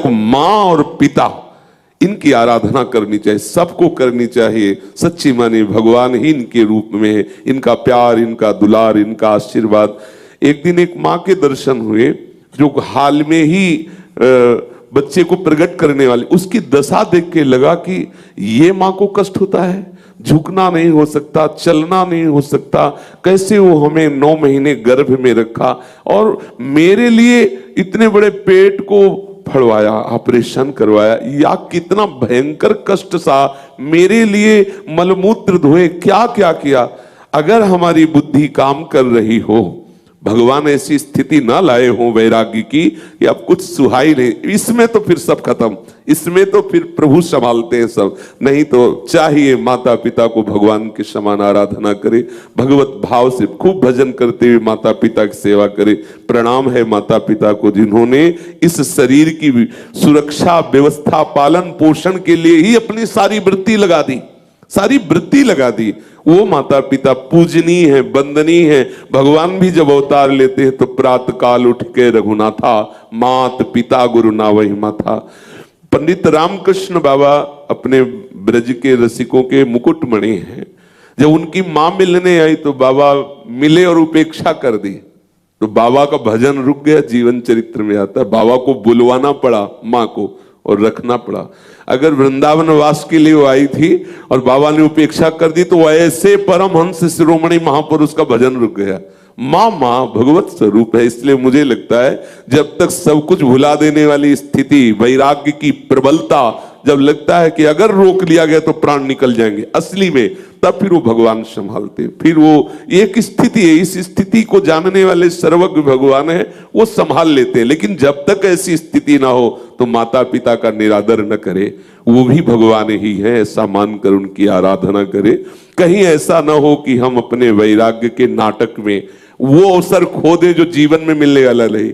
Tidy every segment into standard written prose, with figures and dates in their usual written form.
तो माँ और पिता इनकी आराधना करनी चाहिए, सबको करनी चाहिए। सच्ची मानी भगवान ही इनके रूप में है, इनका प्यार, इनका दुलार, इनका आशीर्वाद। एक दिन एक माँ के दर्शन हुए जो हाल में ही बच्चे को प्रकट करने वाली, उसकी दशा देख के लगा कि ये माँ को कष्ट होता है, झुकना नहीं हो सकता, चलना नहीं हो सकता, कैसे वो हमें 9 महीने गर्भ में रखा और मेरे लिए इतने बड़े पेट को फड़वाया, ऑपरेशन करवाया, या कितना भयंकर कष्ट सा मेरे लिए मलमूत्र धोए, क्या क्या किया। अगर हमारी बुद्धि काम कर रही हो, भगवान ऐसी स्थिति ना लाए हो वैराग्य की कि अब कुछ सुहाई नहीं, इसमें तो फिर सब खत्म, इसमें तो फिर प्रभु संभालते हैं सब। नहीं तो चाहिए माता पिता को भगवान के समान आराधना करे, भगवत भाव से खूब भजन करते हुए माता पिता की सेवा करे। प्रणाम है माता पिता को जिन्होंने इस शरीर की सुरक्षा, व्यवस्था, पालन पोषण के लिए ही अपनी सारी वृत्ति लगा दी, सारी वृत्ति लगा दी। वो माता पिता पूजनीय है, वंदनीय है। भगवान भी जब अवतार लेते हैं तो प्रातः काल उठ के रघुनाथा, मात पिता गुरु ना वही माथा। पंडित रामकृष्ण बाबा अपने ब्रज के रसिकों के मुकुटमणि हैं। जब उनकी मां मिलने आई तो बाबा मिले और उपेक्षा कर दी, तो बाबा का भजन रुक गया। जीवन चरित्र में आता है बाबा को बुलवाना पड़ा मां को और रखना पड़ा। अगर वृंदावन वास के लिए वो आई थी और बाबा ने उपेक्षा कर दी तो ऐसे परमहंस शिरोमणि महापुरुष का भजन रुक गया। माँ भगवत स्वरूप है। इसलिए मुझे लगता है जब तक सब कुछ भुला देने वाली स्थिति, वैराग्य की प्रबलता जब लगता है कि अगर रोक लिया गया तो प्राण निकल जाएंगे असली में, तब फिर वो भगवान संभालते। फिर वो एक स्थिति है, इस स्थिति को जानने वाले सर्वज्ञ भगवान है, वो संभाल लेते हैं। लेकिन जब तक ऐसी स्थिति ना हो तो माता पिता का निरादर न करे, वो भी भगवान ही है ऐसा मानकर उनकी आराधना करे। कहीं ऐसा ना हो कि हम अपने वैराग्य के नाटक में वो अवसर खो दे जो जीवन में मिलने वाला रहे।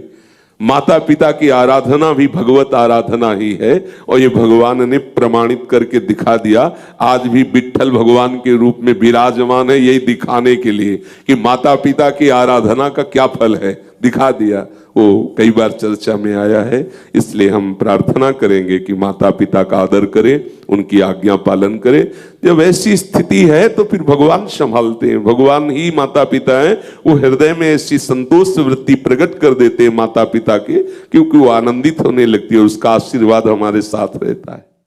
माता पिता की आराधना भी भगवत आराधना ही है और ये भगवान ने प्रमाणित करके दिखा दिया। आज भी विट्ठल भगवान के रूप में विराजमान है, यही दिखाने के लिए कि माता पिता की आराधना का क्या फल है, दिखा दिया। वो कई बार चर्चा में आया है। इसलिए हम प्रार्थना करेंगे कि माता पिता का आदर करें, उनकी आज्ञा पालन करें। जब ऐसी स्थिति है तो फिर भगवान संभालते हैं, भगवान ही माता पिता हैं। वो हृदय में ऐसी संतोष वृत्ति प्रकट कर देते हैं माता पिता के, क्योंकि वो आनंदित होने लगती है और उसका आशीर्वाद हमारे साथ रहता है।